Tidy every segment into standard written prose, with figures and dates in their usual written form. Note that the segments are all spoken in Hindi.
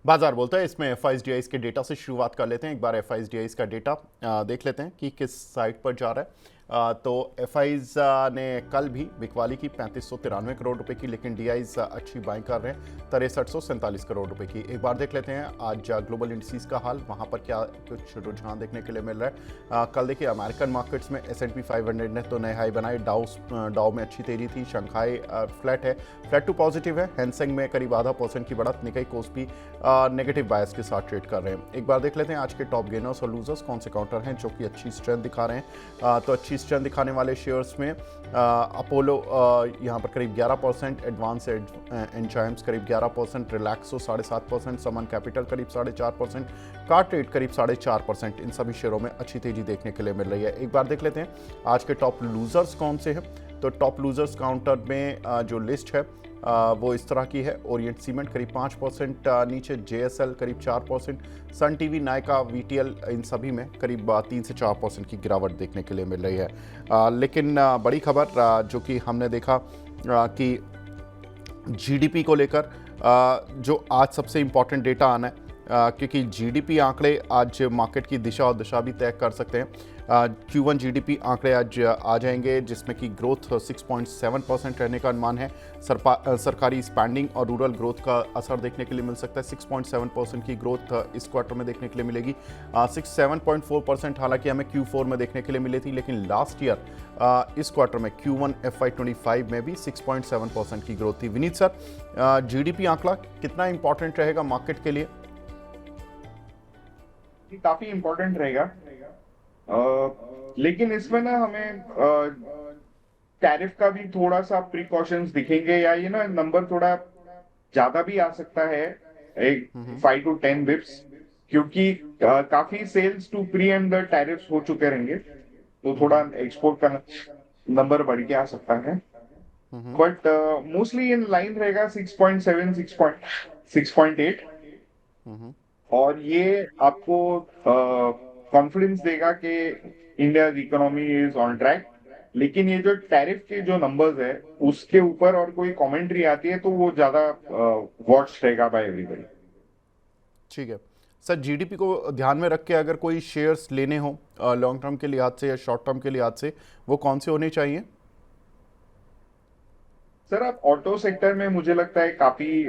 बाजार बोलता है। इसमें एफआईएसडीआईज के डेटा से शुरुआत कर लेते हैं। एक बार एफआईएसडीआईज का डेटा देख लेते हैं कि किस साइट पर जा रहा है। तो एफआईज ने कल भी बिकवाली की 3593 करोड़ रुपए की, लेकिन डीआईज अच्छी बाइंग कर रहे हैं 6347 करोड़ रुपए की। एक बार देख लेते हैं आज ग्लोबल इंडिसेस का हाल, वहां पर क्या कुछ रुझान देखने के लिए मिल रहा है। कल देखिए अमेरिकन मार्केट्स में S&P 500 ने तो नए हाई बनाए। डाउ में अच्छी तेजी थी। शंघाई फ्लैट है, फ्लैट टू पॉजिटिव है। हैंसेंग में करीब आधा % की बढ़त। निकाई कोस्पी नेगेटिव बायस के साथ ट्रेड कर रहे हैं। एक बार देख लेते हैं आज के टॉप गेनर्स और लूजर्स कौन से काउंटर हैं जो कि अच्छी स्ट्रेंथ दिखा रहे हैं। तो अच्छी स्ट्रेंथ दिखाने वाले शेयर्स में अपोलो यहाँ पर करीब 11%, एडवांस एंजाइम्स करीब 11%, रिलैक्सो 7.5%, समन कैपिटल करीब 4.5%, कार्ट्रेड करीब 4.5%। इन सभी शेयरों में अच्छी तेजी देखने के लिए मिल रही है। एक बार देख लेते हैं आज के टॉप लूजर्स कौन से हैं। तो टॉप लूजर्स काउंटर में जो लिस्ट है वो इस तरह की है। ओरिएंट सीमेंट करीब 5% नीचे, JSL करीब 4%, सन टीवी, नायका, VTL इन सभी में करीब 3 से 4% की गिरावट देखने के लिए मिल रही है। लेकिन बड़ी खबर जो कि हमने देखा कि GDP को लेकर जो आज सबसे इम्पॉर्टेंट डेटा आना है, क्योंकि GDP आंकड़े आज मार्केट की दिशा और दशा भी तय कर सकते हैं। Q1 GDP आंकड़े आज आ जाएंगे जिसमें कि ग्रोथ 6.7% रहने का अनुमान है। सरकारी स्पेंडिंग और रूरल ग्रोथ का असर देखने के लिए मिल सकता है। 6.7% की ग्रोथ इस क्वार्टर में देखने के लिए मिलेगी। 7.4% हालांकि हमें Q4 में देखने के लिए मिली थी, लेकिन लास्ट ईयर इस क्वार्टर में Q1 FY25 में भी 6.7% की ग्रोथ थी। विनीत सर, GDP आंकड़ा कितना इंपॉर्टेंट रहेगा मार्केट के लिए? काफी इम्पोर्टेंट रहेगा। लेकिन इसमें ना हमें टैरिफ का भी थोड़ा सा प्रिकॉशंस दिखेंगे, या ये ना नंबर थोड़ा ज्यादा भी आ सकता है, एक 5 to 10 बिप्स, क्योंकि काफी sales to pre and the tariffs हो चुके रहेंगे, तो थोड़ा एक्सपोर्ट का नंबर बढ़ के आ सकता है। बट मोस्टली इन लाइन रहेगा 6.7, 6.8। और ये आपको कॉन्फिडेंस देगा कि India economy is on track. लेकिन ये जो टैरिफ के जो नंबर्स है उसके ऊपर और कोई कमेंट्री आती है तो वो ज्यादा वॉच रहेगा बाय एवरीबॉडी। ठीक है सर, GDP को ध्यान में रख के अगर कोई शेयर्स लेने हो लॉन्ग टर्म के लिहाज से या शॉर्ट टर्म के लिहाज से, वो कौन से होने चाहिए? सर, आप ऑटो सेक्टर में मुझे लगता है काफी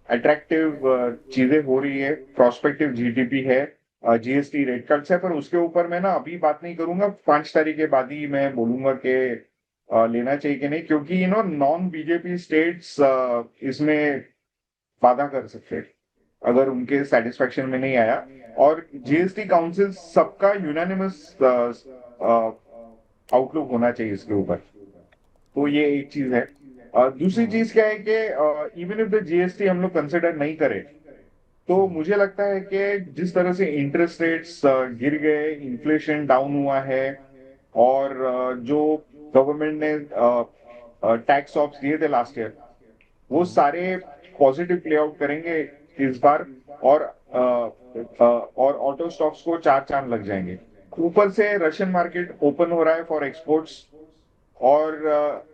अट्रैक्टिव चीजें हो रही है। प्रोस्पेक्टिव जीडीपी है, जीएसटी रेट कट्स है, पर उसके ऊपर मैं ना अभी बात नहीं करूंगा। 5 तारीख के बाद ही मैं बोलूंगा कि लेना चाहिए कि नहीं, क्योंकि नॉन बीजेपी स्टेट्स इसमें वादा कर सकते हैं अगर उनके सेटिस्फेक्शन में नहीं आया। और जीएसटी काउंसिल सबका यूनानिमस आउटलुक होना चाहिए इसके ऊपर। तो ये एक चीज है। दूसरी चीज क्या है कि इवन इफ द जीएसटी हम लोग कंसिडर नहीं करें, तो मुझे लगता है कि जिस तरह से इंटरेस्ट रेट्स गिर गए, इन्फ्लेशन डाउन हुआ है, और जो गवर्नमेंट ने टैक्स ऑफ्स दिए थे लास्ट ईयर, वो सारे पॉजिटिव प्ले आउट करेंगे इस बार। और और ऑटो स्टॉक्स को चार चांद लग जाएंगे। ऊपर से रशियन मार्केट ओपन हो रहा है फॉर एक्सपोर्ट्स। और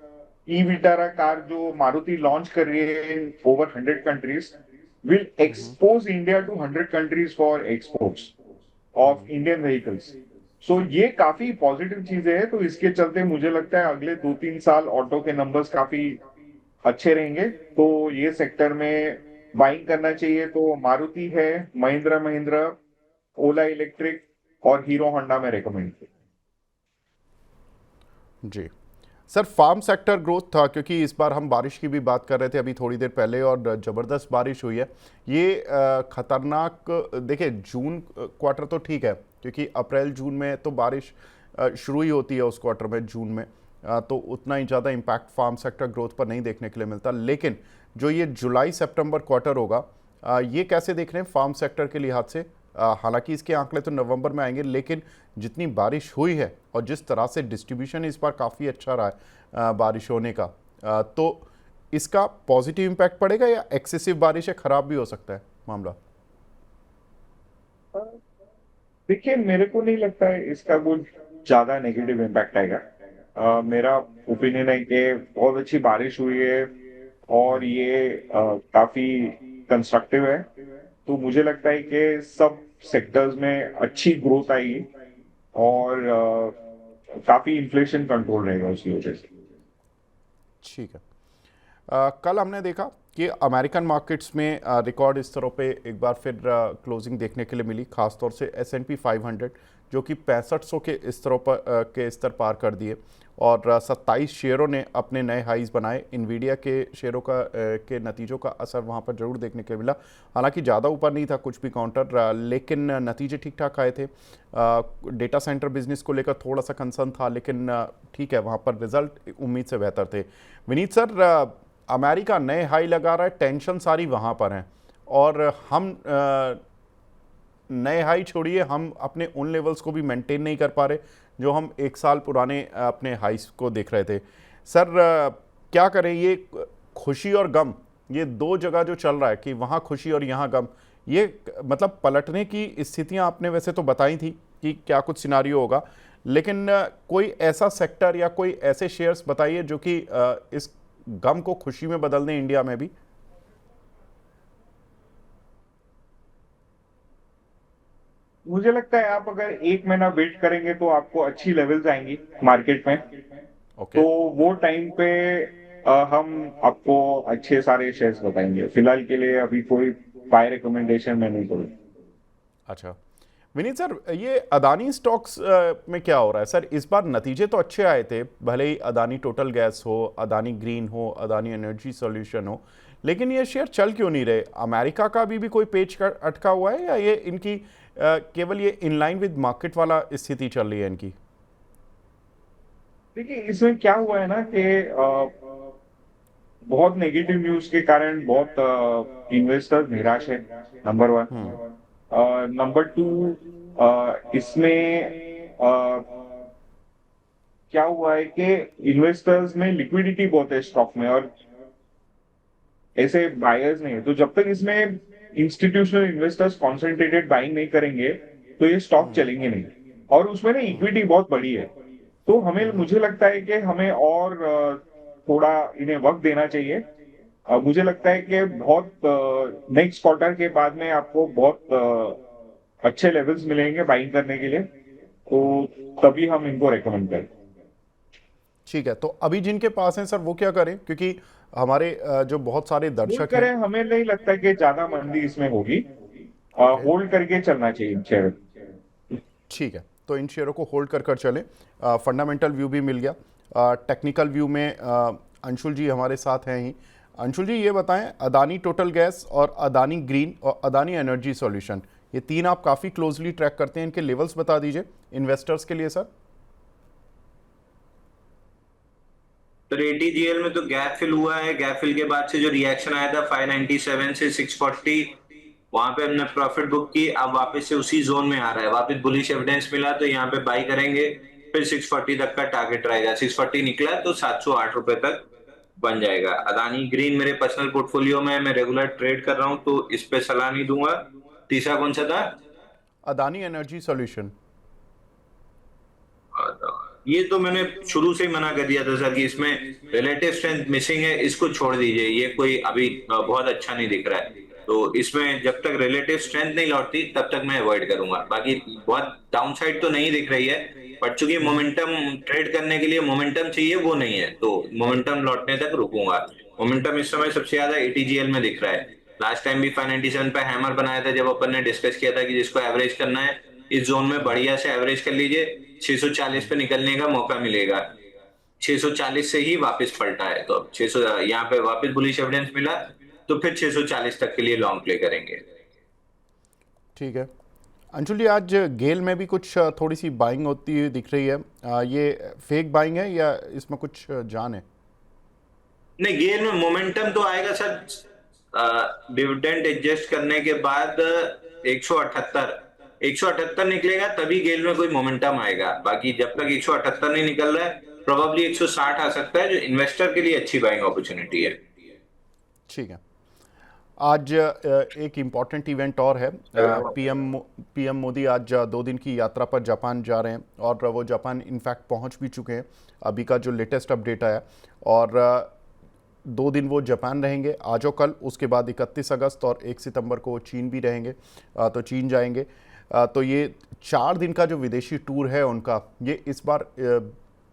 ई विटारा कार जो मारुति लॉन्च कर रही है in over 100 countries, will expose India to 100 countries for exports of Indian vehicles. So ये काफी पॉजिटिव चीजें हैं। तो इसके चलते मुझे लगता है अगले 2-3 साल ऑटो के नंबर्स काफी अच्छे रहेंगे। तो ये सेक्टर में बाइंग करना चाहिए तो मारुति है, महिंद्रा महिंद्रा, ओला इलेक्ट्रिक और हीरो होंडा में रेकमेंड। जी सर, फार्म सेक्टर ग्रोथ था, क्योंकि इस बार हम बारिश की भी बात कर रहे थे अभी थोड़ी देर पहले, और ज़बरदस्त बारिश हुई है। ये खतरनाक, देखिए जून क्वार्टर तो ठीक है, क्योंकि अप्रैल जून में तो बारिश शुरू ही होती है उस क्वार्टर में, जून में। तो उतना ही ज़्यादा इम्पैक्ट फार्म सेक्टर ग्रोथ पर नहीं देखने के लिए मिलता। लेकिन जो ये जुलाई सितंबर क्वार्टर होगा, ये कैसे देख रहे हैं फार्म सेक्टर के लिहाज से? हालांकि इसके आंकड़े तो नवंबर में आएंगे, लेकिन जितनी बारिश हुई है और जिस तरह से डिस्ट्रीब्यूशन इस बार काफ़ी अच्छा रहा है बारिश होने का, तो इसका पॉजिटिव इम्पैक्ट पड़ेगा या एक्सेसिव बारिश है, खराब भी हो सकता है मामला? देखिए, मेरे को नहीं लगता है इसका कुछ ज्यादा नेगेटिव इम्पैक्ट आएगा। मेरा ओपिनियन है कि बहुत अच्छी बारिश हुई है, और ये काफी कंस्ट्रक्टिव है। तो मुझे लगता है कि सब सेक्टर्स में अच्छी ग्रोथ आएगी और काफी इन्फ्लेशन कंट्रोल रहेगा उसकी वजह से। ठीक है। कल हमने देखा कि अमेरिकन मार्केट्स में रिकॉर्ड स्तरों पे एक बार फिर क्लोजिंग देखने के लिए मिली, खासतौर से S&P 500 जो कि 6500 के स्तरों पर के स्तर पार कर दिए और 27 शेयरों ने अपने नए हाईज बनाए। इन्वीडिया के शेयरों के नतीजों का असर वहाँ पर जरूर देखने को मिला, हालांकि ज़्यादा ऊपर नहीं था कुछ भी काउंटर, लेकिन नतीजे ठीक ठाक आए थे। डेटा सेंटर बिजनेस को लेकर थोड़ा सा कंसर्न था, लेकिन ठीक है, वहाँ पर रिजल्ट उम्मीद से बेहतर थे। विनीत सर, अमेरिका नए हाई लगा रहा है, टेंशन सारी वहाँ पर हैं और हम नए हाई छोड़िए, हम अपने उन लेवल्स को भी मेंटेन नहीं कर पा रहे जो हम एक साल पुराने अपने हाइस को देख रहे थे। सर, क्या करें, ये खुशी और गम, ये दो जगह जो चल रहा है कि वहाँ खुशी और यहाँ गम, ये मतलब पलटने की स्थितियाँ आपने वैसे तो बताई थी कि क्या कुछ सिनारियो होगा, लेकिन कोई ऐसा सेक्टर या कोई ऐसे शेयर्स बताइए जो कि इस गम को खुशी में बदल दें इंडिया में भी। मुझे लगता है आप अगर एक महीना वेट करेंगे तो आपको अच्छी लेवल्स आएंगी मार्केट में। ओके। तो वो टाइम पे हम आपको अच्छे सारे शेयर्स बताएंगे। फिलहाल के लिए अभी कोई बाय रिकमेंडेशन मैं नहीं करूँ। अच्छा विनीत सर, ये अदानी स्टॉक्स में क्या हो रहा है सर? इस बार नतीजे तो अच्छे आए थे, भले ही अदानी टोटल गैस हो, अदानी ग्रीन हो, अदानी एनर्जी सॉल्यूशन हो, लेकिन ये शेयर चल क्यों नहीं रहे? अमेरिका का भी कोई पेच अटका हुआ है या ये इनकी केवल ये इनलाइन विद मार्केट वाला स्थिति चल रही है इनकी? देखिए, इसमें क्या हुआ है ना कि बहुत नेगेटिव न्यूज के कारण बहुत इन्वेस्टर निराश है, नंबर वन। नंबर टू, इसमें क्या हुआ है कि इन्वेस्टर्स में लिक्विडिटी बहुत है स्टॉक में और ऐसे बायर्स नहीं है। तो जब तक इसमें इंस्टीट्यूशनल इन्वेस्टर्स कॉन्सेंट्रेटेड बाइंग नहीं करेंगे तो ये स्टॉक चलेंगे नहीं। और उसमें ना इक्विटी बहुत बड़ी है। तो हमें, मुझे लगता है कि हमें और थोड़ा इन्हें वक्त देना चाहिए। मुझे लगता है कि बहुत नेक्स्ट क्वार्टर के बाद में आपको बहुत अच्छे लेवल्स मिलेंगे बाइंग करने के लिए। तो तभी हम इनको रेकमेंड करें। ठीक है, तो अभी जिनके पास हैं सर वो क्या करें, क्योंकि हमारे जो बहुत सारे होल्ड दर्शक हैं। करें, हमें नहीं लगता कि ज्यादा मंदी इसमें होगी। ओके, होल्ड करके चलना चाहिए शेयर। ठीक है, तो इन शेयरों को होल्ड कर चलें। फंडामेंटल व्यू भी मिल गया। टेक्निकल व्यू में अंशुल जी हमारे साथ हैं ही। अंशुल जी, ये बताएं, अदानी टोटल गैस और अदानी ग्रीन और अदानी एनर्जी सॉल्यूशन, ये तीन आप काफ़ी क्लोजली ट्रैक करते हैं, इनके लेवल्स बता दीजिए इन्वेस्टर्स के लिए सर। तो एटीजीएल में तो गैप फिल हुआ है। गैप फिल के बाद से जो रिएक्शन आया था 597 से 640, वहां पे हमने प्रॉफिट बुक की। अब वापस से उसी जोन में आ रहा है, वापस बुलिश एविडेंस मिला तो यहाँ पे बाई करेंगे। फिर 640 तक का टारगेट रहेगा। 640 निकला तो 708 रुपए तक बन जाएगा। अदानी ग्रीन मेरे पर्सनल पोर्टफोलियो में मैं रेगुलर ट्रेड कर रहा हूँ, तो इस पे सलाह नहीं दूंगा। तीसरा कौन सा था? Adani energy solution. ये तो मैंने शुरू से ही मना कर दिया था सर कि इसमें रिलेटिव स्ट्रेंथ मिसिंग है, इसको छोड़ दीजिए। ये कोई अभी बहुत अच्छा नहीं दिख रहा है। तो इसमें जब तक रिलेटिव स्ट्रेंथ नहीं लौटती तब तक मैं अवॉइड करूंगा। बाकी बहुत डाउनसाइड तो नहीं दिख रही है, बट चूंकि मोमेंटम ट्रेड करने के लिए मोमेंटम चाहिए, वो नहीं है, तो मोमेंटम लौटने तक रुकूंगा। मोमेंटम इस समय सबसे ज्यादा एटीजीएल में दिख रहा है। लास्ट टाइम भी 597 पे हैमर बनाया था जब अपन ने डिस्कस किया था कि जिसको एवरेज करना है इस जोन में बढ़िया से एवरेज कर लीजिए। 640 पे निकलने का मौका मिलेगा। 640 से ही वापस पलटा है, तो अब 600 यहाँ पे वापस बुलिश एविडेंस मिला तो फिर 640 तक के लिए लॉन्ग प्ले करेंगे। ठीक है अंशुल जी, आज गेल में भी कुछ थोड़ी सी बाइंग होती हुई दिख रही है, ये फेक बाइंग है या इसमें कुछ जान है? नहीं, गेल में मोमेंटम तो आएगा सर। डिविडेंड एडजस्ट करने के बाद 178 निकलेगा तभी गेल में कोई मोमेंटम आएगा। बाकी जब तक 178 नहीं निकल रहा है, प्रोबेबली 160 आ सकता है, जो इन्वेस्टर के लिए अच्छी बाइंग अपॉर्चुनिटी है। ठीक है, आज एक इम्पॉर्टेंट इवेंट और है। पीएम मोदी आज 2 दिन की यात्रा पर जापान जा रहे हैं और वो जापान इनफैक्ट पहुंच भी चुके हैं, अभी का जो लेटेस्ट अपडेट आया। और 2 दिन वो जापान रहेंगे, आज और कल, उसके बाद 31 अगस्त और 1 सितंबर को चीन भी रहेंगे। तो चीन जाएंगे। तो ये 4 दिन का जो विदेशी टूर है उनका, ये इस बार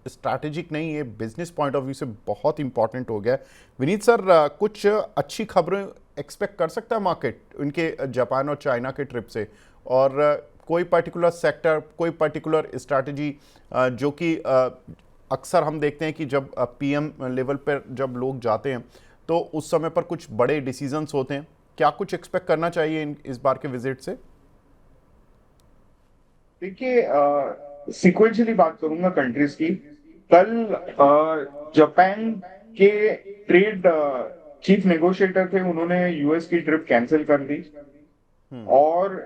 स्ट्रैटेजिक नहीं, ये बिजनेस पॉइंट ऑफ व्यू से बहुत इंपॉर्टेंट हो गया है। विनीत सर, कुछ अच्छी खबरें एक्सपेक्ट कर सकता है मार्केट उनके जापान और चाइना के ट्रिप से? और कोई पर्टिकुलर सेक्टर, कोई पर्टिकुलर स्ट्रैटेजी जो कि अक्सर हम देखते हैं कि जब पीएम लेवल पर जब लोग जाते हैं तो उस समय पर कुछ बड़े डिसीजंस होते हैं, क्या कुछ एक्सपेक्ट करना चाहिए इस बार के विजिट से? देखिए, सिक्वेंशली बात करूंगा कंट्रीज की। कल जापान के ट्रेड चीफ नेगोशिएटर थे, उन्होंने यूएस की ट्रिप कैंसिल कर दी। और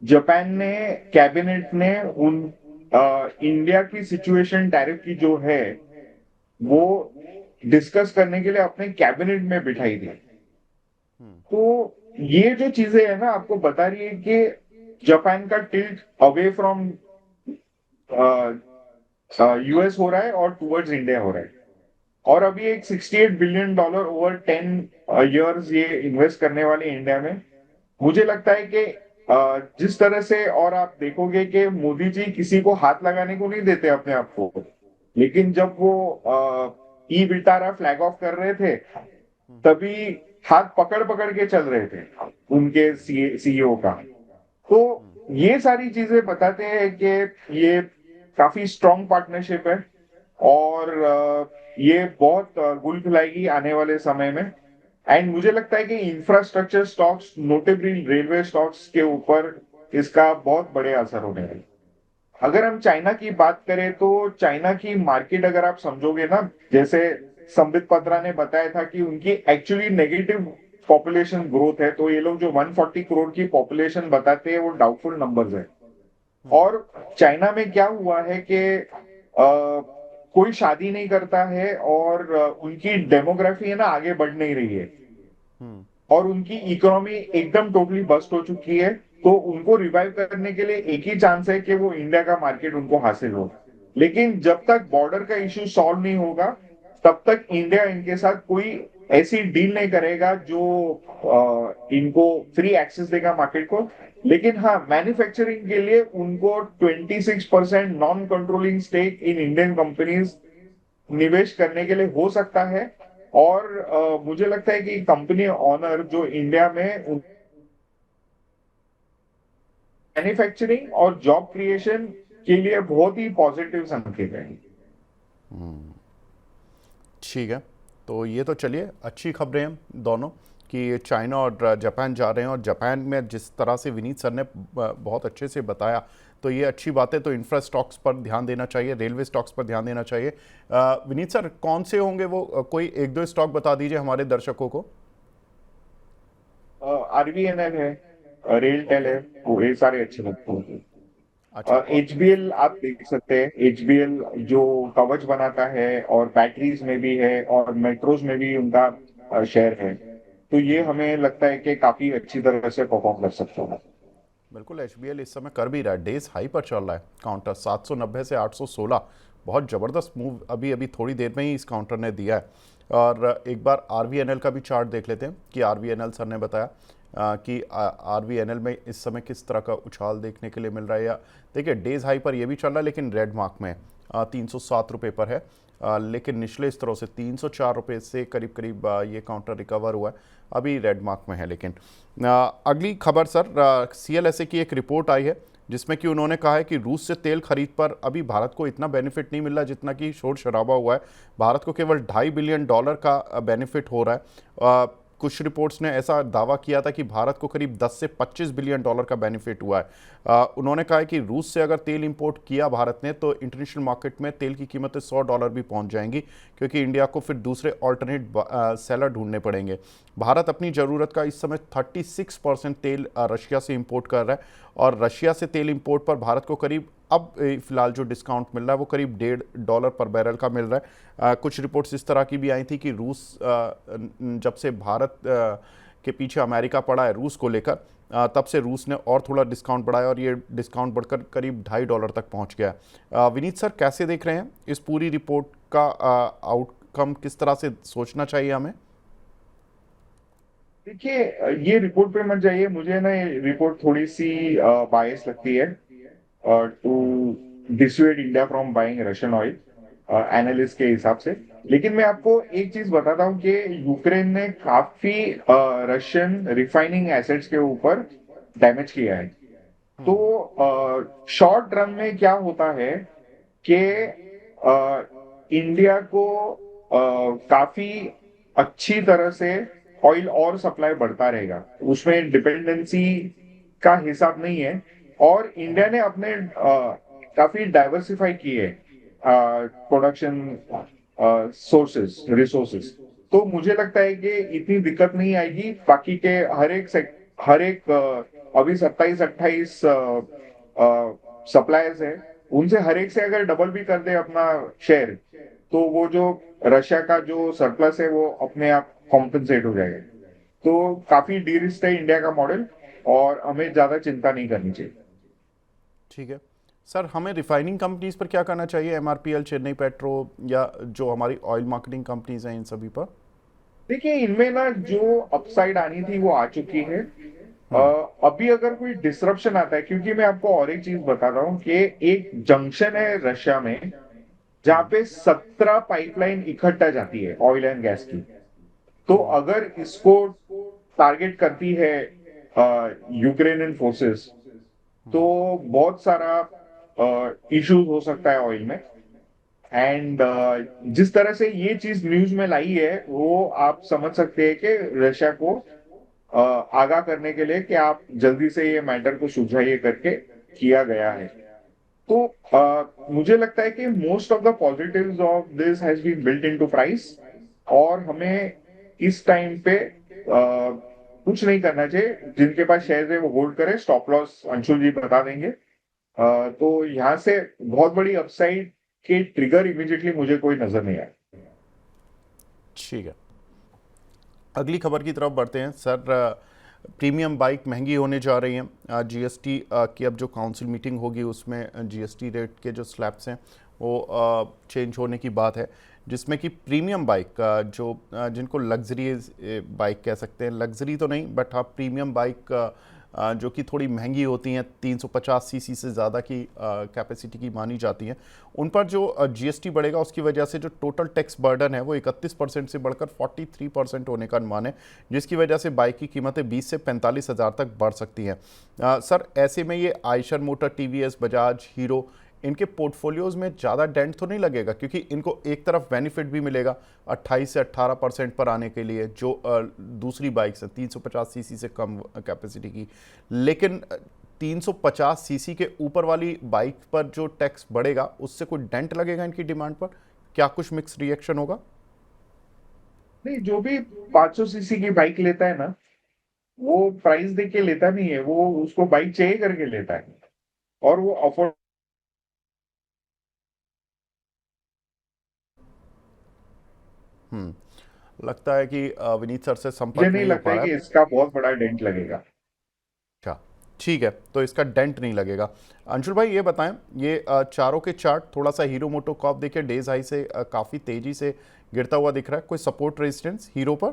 जापान ने, कैबिनेट ने उन इंडिया की सिचुएशन, टैरिफ की जो है, वो डिस्कस करने के लिए अपने कैबिनेट में बिठाई दी। तो ये जो चीजें है ना, आपको बता रही है कि जापान का टिल्ट अवे फ्रॉम यूएस हो रहा है और टुवर्ड्स इंडिया हो रहा है। और अभी एक $68 बिलियन ओवर 10 years ये इन्वेस्ट करने वाले इंडिया में। मुझे लगता है कि जिस तरह से, और आप देखोगे कि मोदी जी किसी को हाथ लगाने को नहीं देते अपने आप को, लेकिन जब वो ई विटारा फ्लैग ऑफ कर रहे थे तभी हाथ पकड़ पकड़ के चल रहे थे उनके सीईओ का। तो ये सारी चीजें बताते हैं कि ये काफी स्ट्रॉन्ग पार्टनरशिप है और ये बहुत गुल खिलाएगी आने वाले समय में। एंड मुझे लगता है कि infrastructure stocks, notably railway stocks के ऊपर इसका बहुत बड़े असर होने हैं। अगर हम चाइना की बात करें तो चाइना की मार्केट अगर आप समझोगे ना, जैसे संबित पात्रा ने बताया था कि उनकी एक्चुअली नेगेटिव पॉपुलेशन ग्रोथ है, तो ये लोग जो 140 करोड़ की पॉपुलेशन बताते हैं वो डाउटफुल नंबर्स है। और चाइना में क्या हुआ है कि कोई शादी नहीं करता है और उनकी डेमोग्राफी है ना आगे बढ़ नहीं रही है और उनकी इकोनॉमी एकदम टोटली बस्ट हो चुकी है। तो उनको रिवाइव करने के लिए एक ही चांस है कि वो इंडिया का मार्केट उनको हासिल हो। लेकिन जब तक बॉर्डर का इश्यू सॉल्व नहीं होगा तब तक इंडिया इनके साथ कोई ऐसी डील नहीं करेगा जो इनको फ्री एक्सेस देगा मार्केट को। लेकिन हाँ, मैन्युफैक्चरिंग के लिए उनको 26% non controlling stake in Indian companies निवेश करने के लिए हो सकता है। और मुझे लगता है कि कंपनी ऑनर जो इंडिया में मैन्युफैक्चरिंग और जॉब क्रिएशन के लिए बहुत ही पॉजिटिव संकेत है। ठीक है, तो ये तो चलिए अच्छी खबरें हैं दोनों कि चाइना और जापान जा रहे हैं। और जापान में जिस तरह से विनीत सर ने बहुत अच्छे से बताया, तो ये अच्छी बात है। तो इंफ्रा स्टॉक्स पर ध्यान देना चाहिए, रेलवे स्टॉक्स पर ध्यान देना चाहिए। विनीत सर, कौन से होंगे वो? कोई एक दो स्टॉक बता दीजिए हमारे दर्शकों को। आरवीएनएल है, रेलटेल है, वो ये सारे अच्छे लगते हैं। अच्छा, एचबीएल आप देख सकते हैं, एचबीएल जो कवच बनाता है और बैटरीज में भी है और मेट्रोज में भी उनका शेयर है। तो ये हमें लगता है कि काफी अच्छी तरह से परफॉर्म कर सकता है। बिल्कुल, एचबीएल इस समय कर भी रहा है, डेज हाई पर चल रहा है काउंटर, 790 से 816, बहुत ज़बरदस्त मूव अभी अभी थोड़ी देर में ही इस काउंटर ने दिया है। और एक बार आरवीएनएल का भी चार्ट देख लेते हैं कि आरवीएनएल सर ने बताया कि आरवीएनएल में इस समय किस तरह का उछाल देखने के लिए मिल रहा है। या देखिए, डेज हाई पर ये भी चल रहा है लेकिन रेड मार्क में 307 रुपये पर है। लेकिन निचले स्तरों से 304 रुपये से करीब करीब ये काउंटर रिकवर हुआ है, अभी रेड मार्क में है। लेकिन अगली खबर सर, सीएलएसए की एक रिपोर्ट आई है जिसमें कि उन्होंने कहा है कि रूस से तेल खरीद पर अभी भारत को इतना बेनिफिट नहीं मिल रहा जितना कि शोर शराबा हुआ है। भारत को केवल $2.5 बिलियन का बेनिफिट हो रहा है। कुछ रिपोर्ट्स ने ऐसा दावा किया था कि भारत को करीब 10 से 25 बिलियन डॉलर का बेनिफिट हुआ है। उन्होंने कहा है कि रूस से अगर तेल इंपोर्ट किया भारत ने तो इंटरनेशनल मार्केट में तेल की कीमतें $100 भी पहुंच जाएंगी, क्योंकि इंडिया को फिर दूसरे ऑल्टरनेट सेलर ढूंढने पड़ेंगे। भारत अपनी ज़रूरत का इस समय 36% तेल रशिया से इंपोर्ट कर रहा है और रशिया से तेल इंपोर्ट पर भारत को करीब अब फिलहाल जो डिस्काउंट मिल रहा है वो करीब $1.5 पर बैरल का मिल रहा है। कुछ रिपोर्ट्स इस तरह की भी आई थी कि रूस जब से भारत के पीछे अमेरिका पड़ा है रूस को लेकर, तब से रूस ने और थोड़ा डिस्काउंट बढ़ाया और ये डिस्काउंट बढ़कर करीब $2.5 तक पहुंच गया। विनीत सर, कैसे देख रहे हैं इस पूरी रिपोर्ट का कम किस तरह से सोचना चाहिए हमें? देखिए, ये रिपोर्ट पे मत जाइए, मुझे ना ये रिपोर्ट थोड़ी सी बायस लगती है to dissuade India from buying Russian oil, analyst के हिसाब से। लेकिन मैं आपको एक चीज बताता हूँ कि यूक्रेन ने काफी रशियन रिफाइनिंग एसेट्स के ऊपर डैमेज किया है। तो शॉर्ट रन में क्या होता है कि इंडिया को काफी अच्छी तरह से ऑयल और सप्लाई बढ़ता रहेगा, उसमें डिपेंडेंसी का हिसाब नहीं है। और इंडिया ने अपने काफी डाइवर्सिफाई किए प्रोडक्शन सोर्सेस रिसोर्सेस। तो मुझे लगता है कि इतनी दिक्कत नहीं आएगी। बाकी के हर एक अभी 27-28 सप्लायर्स है, उनसे हर एक से अगर डबल भी कर दे अपना शेयर, तो वो जो रशिया का जो सरप्लस है वो अपने आप कॉम्पेंसेट हो जाएगा। तो काफी डी रिस्क है इंडिया का मॉडल, और हमें ज्यादा चिंता नहीं करनी चाहिए। ठीक है सर, हमें रिफाइनिंग कंपनीज पर क्या करना चाहिए? एमआरपीएल, चेन्नई पेट्रो, या जो हमारी ऑयल मार्केटिंग कंपनीज हैं इन सभी पर? देखिए, इनमें ना जो अपसाइड आनी थी वो आ चुकी है। अभी अगर कोई डिसरप्शन आता है, क्योंकि मैं आपको और एक चीज बता रहा हूँ कि एक जंक्शन है रशिया में जहाँ पे 17 पाइपलाइन इकट्ठा जाती है ऑयल एंड गैस की। तो अगर इसको टारगेट करती है यूक्रेनियन फोर्सेस, तो बहुत सारा इश्यूज हो सकता है ऑयल में। एंड जिस तरह से ये चीज न्यूज में लाई है, वो आप समझ सकते हैं कि रशिया को आगाह करने के लिए कि आप जल्दी से ये मैटर को सुलझाइए करके किया गया है। तो मुझे लगता है कि most of the positives of this has been built into price, और हमें इस टाइम पे कुछ नहीं करना चाहिए। जिनके पास शेयर है वो होल्ड करें, स्टॉप लॉस अंशुल जी बता देंगे। तो यहाँ से बहुत बड़ी अपसाइड के ट्रिगर इमीडिएटली मुझे कोई नजर नहीं आया। ठीक है, अगली खबर की तरफ बढ़ते हैं सर। प्रीमियम बाइक महंगी होने जा रही हैं। जीएसटी की अब जो काउंसिल मीटिंग होगी उसमें जीएसटी रेट के जो स्लैब्स हैं वो चेंज होने की बात है, जिसमें कि प्रीमियम बाइक जो जिनको लग्जरी बाइक कह सकते हैं, लग्जरी तो नहीं बट हाँ प्रीमियम बाइक जो कि थोड़ी महंगी होती हैं, 350 सीसी से ज़्यादा की कैपेसिटी की मानी जाती हैं, उन पर जो जीएसटी बढ़ेगा उसकी वजह से जो टोटल टैक्स बर्डन है वो 31% से बढ़कर 43% होने का अनुमान है, जिसकी वजह से बाइक की कीमतें 20 से 45 हज़ार तक बढ़ सकती हैं। सर, ऐसे में ये Eicher motor, TVS, Bajaj, hero, इनके पोर्टफोलियोज में ज़्यादा डेंट तो नहीं लगेगा? क्योंकि इनको एक तरफ बेनिफिट भी मिलेगा 28 से 18% पर आने के लिए, जो दूसरी बाइक्स हैं 350 सीसी से कम कैपेसिटी की। लेकिन 350 सीसी के ऊपर वाली बाइक पर जो टैक्स बढ़ेगा उससे कोई डेंट लगेगा इनकी डिमांड पर? क्या कुछ मिक्स रिएक्शन होगा? नहीं, जो भी 500 सीसी की बाइक लेता है ना, वो प्राइस देख के लेता नहीं है, वो उसको बाइक चाहिए करके लेता है, और वो अफोर्ड लगता है कि विनीत सर से मुझे संपर्क नहीं नहीं हो लगता पा है रहा कि है। इसका बहुत बड़ा डेंट लगेगा। अच्छा, ठीक है, तो इसका डेंट नहीं लगेगा। अंशुल भाई ये बताएं, ये चारों के चार्ट, थोड़ा सा हीरो मोटो कॉर्प देखिए डेज हाई से काफ़ी तेजी से गिरता हुआ दिख रहा है, कोई सपोर्ट रेजिस्टेंस हीरो पर?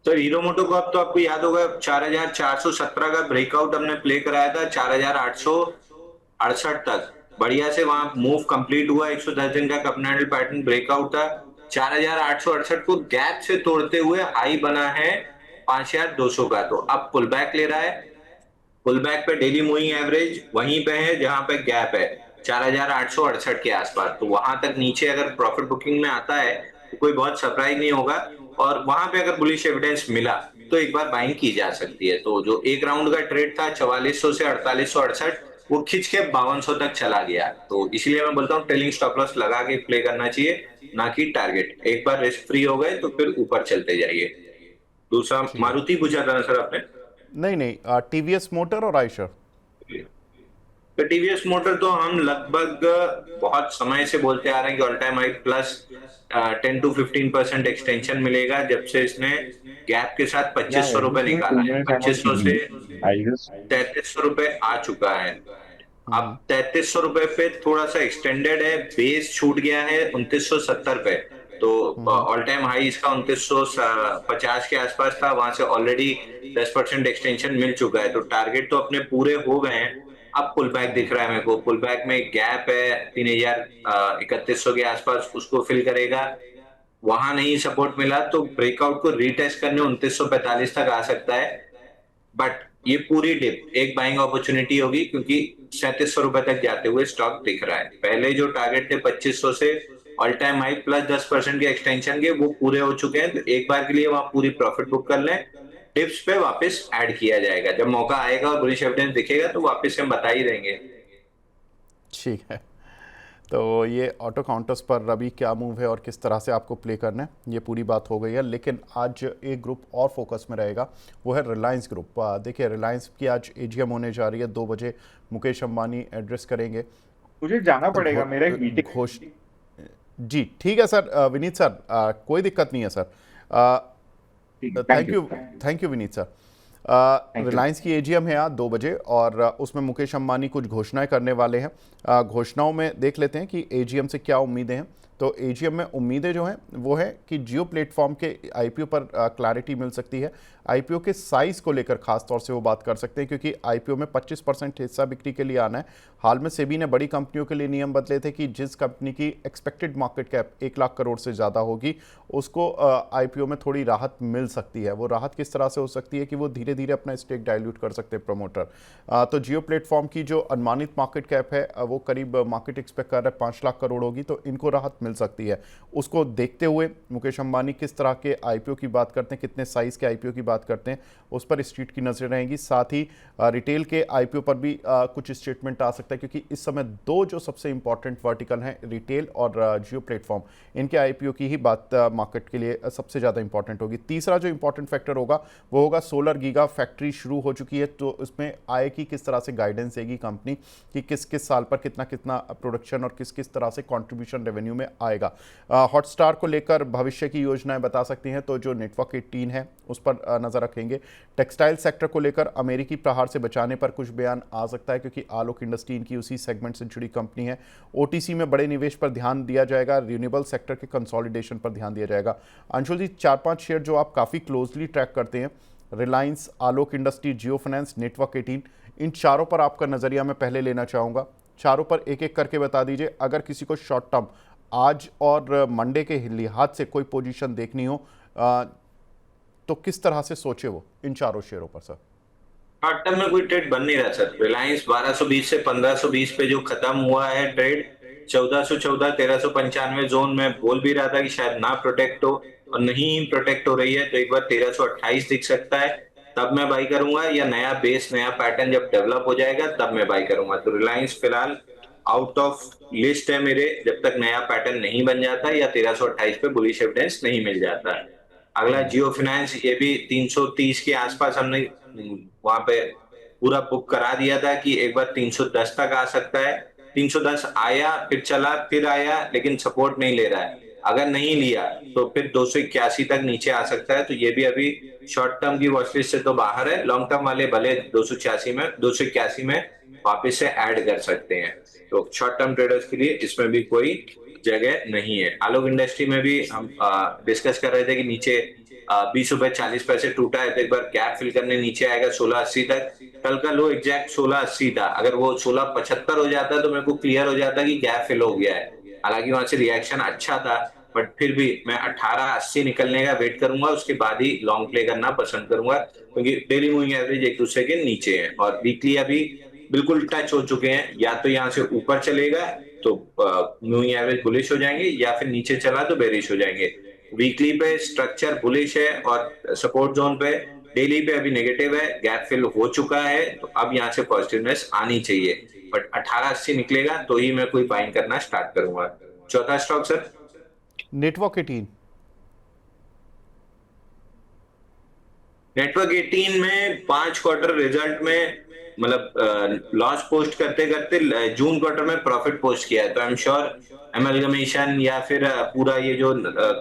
सर हीरो मोटो कॉर्प तो आपको याद होगा 4417 का ब्रेकआउट हमने प्ले कराया था 4868 तक, बढ़िया से वहां मूव कंप्लीट हुआ। 110 दिन का कप एंडल पैटर्न ब्रेकआउट था। 4868 को गैप से तोड़ते हुए हाई बना है 5200 का, तो अब पुल बैक ले रहा है। पुल बैक पे डेली मूविंग एवरेज वहीं पे है जहां पे गैप है 4868 के आसपास, तो वहां तक नीचे अगर प्रॉफिट बुकिंग में आता है तो कोई बहुत सरप्राइज नहीं होगा। और वहां पे अगर बुलिश एविडेंस मिला तो एक बार बाइंग की जा सकती है। तो जो एक राउंड का ट्रेड था 4400 से 4868, वो खिंच के 5200 तक चला गया। तो इसलिए मैं बोलता हूँ ट्रेलिंग स्टॉप लॉस लगा के प्ले करना चाहिए, ना कि टारगेट। एक बार रिस्क फ्री हो गए तो फिर ऊपर चलते जाइए। दूसरा ठीक है, मारुति पूछा था ना सर आपने? नहीं नहीं, टीवीएस मोटर और आयशर। तो टीवीएस मोटर तो हम लगभग बहुत समय से बोलते आ रहे हैं कि all time high plus 10 to 15% extension मिलेगा जब से इसने गैप के साथ Yeah, yeah, 2500 रुपए just give me निकाला 2 है। minutes, I'm on 2500 TV. से I just 3300 रुपए आ चुका है। अब 3300 रुपए पे थोड़ा सा एक्सटेंडेड है, बेस छूट गया है 2970 पे। तो ऑल टाइम हाई इसका 2950 के आसपास था, वहां से ऑलरेडी 10% एक्सटेंशन मिल चुका है, तो टारगेट तो अपने पूरे हो गए हैं। अब पुल बैक दिख रहा है मेरे को, पुल बैक में गैप है 3100 के आसपास, उसको फिल करेगा। वहां नहीं सपोर्ट मिला तो ब्रेकआउट को रीटेस्ट करने 2945 तक आ सकता है। बट ये पूरी डिप एक बाइंग अपॉर्चुनिटी होगी, क्योंकि 3700 रुपए तक जाते हुए स्टॉक दिख रहा है। पहले जो टारगेट थे 2500 से ऑल टाइम हाई प्लस 10% के एक्सटेंशन के, वो पूरे हो चुके हैं। तो एक बार के लिए वहां पूरी प्रॉफिट बुक कर लें, टिप्स पे वापस ऐड किया जाएगा। जब मौका आएगा और बुलिश एविडेंस दिखेगा तो वापस से हम बता ही देंगे। ठीक है, तो ये ऑटो काउंटर्स पर अभी क्या मूव है और किस तरह से आपको प्ले करना है, ये पूरी बात हो गई है। लेकिन आज एक ग्रुप और फोकस में रहेगा, वो है रिलायंस ग्रुप। देखिए, रिलायंस की आज एजीएम होने जा रही है, 2 बजे मुकेश अंबानी एड्रेस करेंगे। मुझे जाना पड़ेगा, मेरा एक मीटिंग। घोष जी ठीक है सर। विनीत सर, कोई दिक्कत नहीं है sir. Thank you Vineet sir. Reliance की एजीएम है आज 2 बजे, और उसमें मुकेश अंबानी कुछ घोषणाएं करने वाले हैं। घोषणाओं में देख लेते हैं कि एजीएम से क्या उम्मीदें हैं। तो एजीएम में उम्मीदें जो हैं वो है कि जियो प्लेटफॉर्म के आईपीओ पर क्लैरिटी मिल सकती है। आईपीओ के साइज़ को लेकर खास तौर से वो बात कर सकते हैं, क्योंकि आईपीओ में 25% हिस्सा बिक्री के लिए आना है। हाल में सेबी ने बड़ी कंपनियों के लिए नियम बदले थे कि जिस कंपनी की expected market cap 1 lakh crore से ज़्यादा होगी, उसको आईपीओ में थोड़ी राहत मिल सकती है। वो राहत किस तरह से हो सकती है कि वो धीरे धीरे अपना स्टेक डाइल्यूट कर सकते हैं प्रमोटर। तो जियो प्लेटफॉर्म की जो अनुमानित मार्केट कैप है वो करीब मार्केट एक्सपेक्ट कर रहा है 5 लाख करोड़ होगी, तो इनको राहत मिल सकती है। उसको देखते हुए मुकेश अंबानी किस तरह के आईपीओ की बात करते हैं, कितने साइज़ के आईपीओ की बात करते हैं, उस पर स्ट्रीट की नजर रहेंगी। साथ ही रिटेल के आईपीओ पर भी कुछ स्टेटमेंट आ सकता है, क्योंकि इस समय 2 जो सबसे इंपॉर्टेंट वर्टिकल हैं, रिटेल और जियो प्लेटफॉर्म, इनके आईपीओ की ही बात मार्केट के लिए सबसे ज़्यादा इंपॉर्टेंट होगी। तीसरा जो इंपॉर्टेंट फैक्टर होगा वो होगा सोलर गीगा फैक्ट्री शुरू हो चुकी है, तो उसमें आय की किस तरह से गाइडेंस देगी कंपनी कि किस किस साल पर कितना कितना प्रोडक्शन और किस किस तरह से कॉन्ट्रीब्यूशन रेवेन्यू में आएगा। हॉटस्टार को लेकर भविष्य की योजनाएं बता सकती हैं, तो जो नेटवर्क 18 है उस पर नज़र रखेंगे। टेक्सटाइल सेक्टर को लेकर अमेरिकी प्रहार से बचाने पर कुछ बयान आ सकता है, क्योंकि आलोक इंडस्ट्री इनकी उसी सेगमेंट से जुड़ी कंपनी है। ओटीसी में बड़े निवेश पर ध्यान दिया जाएगा, रिन्यूएबल सेक्टर के कंसोलिडेशन पर ध्यान दिया जाएगा। अंशुल जी, 4-5 शेयर जो आप काफ़ी क्लोजली ट्रैक करते हैं, रिलायंस, आलोक इंडस्ट्री, जियो फाइनेंस, नेटवर्क 18, इन चारों पर आपका नज़रिया मैं पहले लेना चाहूँगा। चारों पर एक एक करके बता दीजिए। अगर किसी को शॉर्ट टर्म आज और मंडे के लिहाज से कोई पोजीशन देखनी हो तो किस तरह से सोचे वो इन चारों शेयरों पर सर? शॉर्ट टर्म में कोई ट्रेड बन नहीं रहा सर। रिलायंस 1220 से 1520 पे जो खत्म हुआ है ट्रेड, 1414 1395 जोन में बोल भी रहा था कि शायद ना प्रोटेक्ट हो, और नहीं प्रोटेक्ट हो रही है, तो एक बार 1328 दिख सकता है, तब मैं बाई करूंगा। या नया बेस, नया पैटर्न जब डेवलप हो जाएगा तब मैं बाई करूंगा। तो रिलायंस फिलहाल आउट ऑफ लिस्ट है मेरे, जब तक नया पैटर्न नहीं बन जाता या 1328 पे बुलिश एविडेंस नहीं मिल जाता। अगला जियो फाइनेंस, ये भी 330 के आसपास हमने वहां पे पूरा बुक करा दिया था कि एक बार 310 तक आ सकता है। 310 आया, फिर चला, फिर आया, लेकिन सपोर्ट नहीं ले रहा है। अगर नहीं लिया तो फिर 281 तक नीचे आ सकता है। तो ये भी अभी शॉर्ट टर्म की वॉचलिस्ट से तो बाहर है। लॉन्ग टर्म वाले भले 281 में वापस से ऐड कर सकते हैं। तो शॉर्ट टर्म ट्रेडर्स के लिए इसमें भी कोई जगह नहीं है। आलोक इंडस्ट्री में भी हम डिस्कस कर रहे थे कि नीचे 20 रुपए 40 पैसे टूटा है, तो एक बार गैप फिल करने नीचे आएगा 1680 तक। कल का लो एग्जैक्ट 1680 था, अगर वो 1675 हो जाता तो मेरे को क्लियर हो जाता कि गैप फिल हो गया है। हालांकि वहां से रिएक्शन अच्छा था, बट फिर भी मैं 1880 निकलने का वेट करूंगा, उसके बाद ही लॉन्ग प्ले करना पसंद करूंगा, क्योंकि डेली मूविंग एवरेज एक दूसरे के नीचे है और वीकली अभी बिल्कुल टच हो चुके हैं। या तो यहाँ से ऊपर चलेगा तो मूविंग एवरेज बुलिश हो जाएंगे, या फिर नीचे चला तो बेरिश हो जाएंगे। वीकली पे स्ट्रक्चर बुलिश है और सपोर्ट जोन पे, डेली पे अभी नेगेटिव है, गैप फिल हो चुका है, तो अब यहाँ से पॉजिटिवनेस आनी चाहिए। बट 1880 निकलेगा तो ही मैं कोई बाइंग करना स्टार्ट करूंगा। चौथा स्टॉक सर, नेटवर्क 18। नेटवर्क 18 में 5 क्वार्टर रिजल्ट में मतलब लॉस पोस्ट करते करते जून क्वार्टर में प्रॉफिट पोस्ट किया है। तो आई एम श्योर एमलगमेशन या फिर पूरा ये जो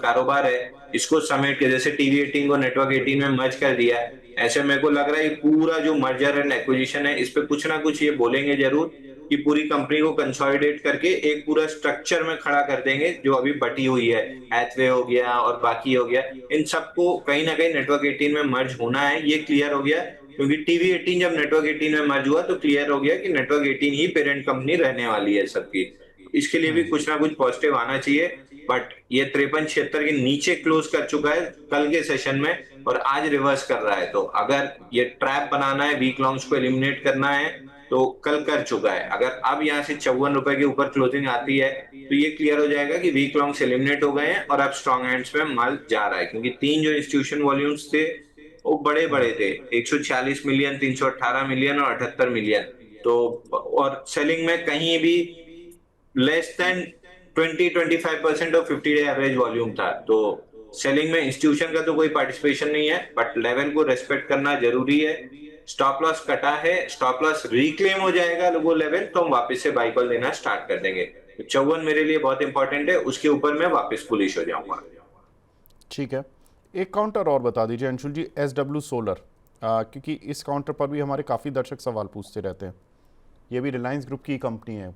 कारोबार है इसको समेट के, जैसे टीवी 18 को नेटवर्क 18 में मर्ज कर दिया है, ऐसे मेरे को लग रहा है पूरा जो मर्जर एंड एक्विजिशन है इस पे कुछ ना कुछ ये बोलेंगे जरूर। कि पूरी कंपनी को कंसोलिडेट करके एक पूरा स्ट्रक्चर में खड़ा कर देंगे जो अभी बटी हुई है, हैथवे हो गया और बाकी हो गया, इन सबको कहीं ना कहीं नेटवर्क 18 में मर्ज होना है, ये क्लियर हो गया। क्योंकि टीवी 18 जब नेटवर्क 18 में मर्ज हुआ तो क्लियर हो गया कि नेटवर्क 18 ही पेरेंट कंपनी रहने वाली है सबकी। इसके लिए भी कुछ ना कुछ पॉजिटिव आना चाहिए। बट ये 53-76 के नीचे क्लोज कर चुका है कल के सेशन में और आज रिवर्स कर रहा है। तो अगर ये ट्रैप बनाना है, वीक लॉन्ग्स को एलिमिनेट करना है, तो कल कर चुका है। अगर अब यहाँ से 54 रुपए के ऊपर क्लोजिंग आती है तो ये क्लियर हो जाएगा कि वीक लॉन्ग्स एलिमिनेट हो गए हैं और अब स्ट्रॉन्ग हैंड्स में माल जा रहा है। क्योंकि तीन जो इंस्टीट्यूशन वॉल्यूम्स थे वो बड़े बड़े थे, 146 मिलियन, 318 मिलियन और 78 मिलियन। तो और सेलिंग में कहीं भी less than 20-25% of 50 day average volume था। तो सेलिंग में इंस्टीट्यूशन का तो कोई पार्टिसिपेशन नहीं है, बट लेवल को रेस्पेक्ट करना जरूरी है। स्टॉप लॉस कटा है, स्टॉप लॉस रिक्लेम हो जाएगा वो लेवल तो हम वापस से बाई कॉल देना स्टार्ट कर देंगे। 54 मेरे लिए बहुत इंपॉर्टेंट है, उसके ऊपर मैं वापस बुलिश हो जाऊंगा। ठीक है, एक काउंटर और बता दीजिए अंशुल जी, SW सोलर, क्योंकि इस काउंटर पर भी हमारे काफ़ी दर्शक सवाल पूछते रहते हैं। ये भी रिलायंस ग्रुप की कंपनी है।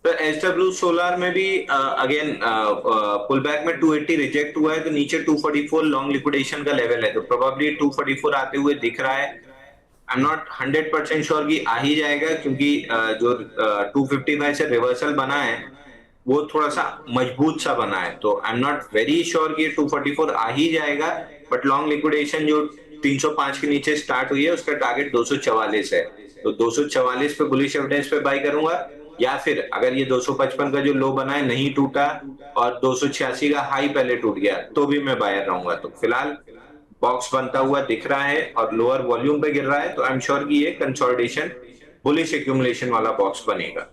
तो SW सोलर में भी अगेन पुल बैक में 280 रिजेक्ट हुआ है, तो नीचे 244 लॉन्ग लिक्विडेशन का लेवल है, तो प्रोबेबली 244 आते हुए दिख रहा है। आई एम नॉट 100% श्योर कि आ ही जाएगा, क्योंकि जो 255 से रिवर्सल बना है वो थोड़ा सा मजबूत सा बना है। तो I am not very sure कि 244 आ ही जाएगा। बट लॉन्ग लिक्विडेशन जो 305 के नीचे स्टार्ट हुई है उसका टारगेट 244 है, तो 244 पे बुलिश एविडेंस पे बाय करूंगा। या फिर अगर ये 255 का जो लो बना है नहीं टूटा और 286 का हाई पहले टूट गया तो भी मैं बायर रहूंगा। तो फिलहाल बॉक्स बनता हुआ दिख रहा है और लोअर वॉल्यूम पे गिर रहा है, तो आई एम श्योर कि ये कंसोलिडेशन बुलिश एक्यूमुलेशन वाला बॉक्स बनेगा।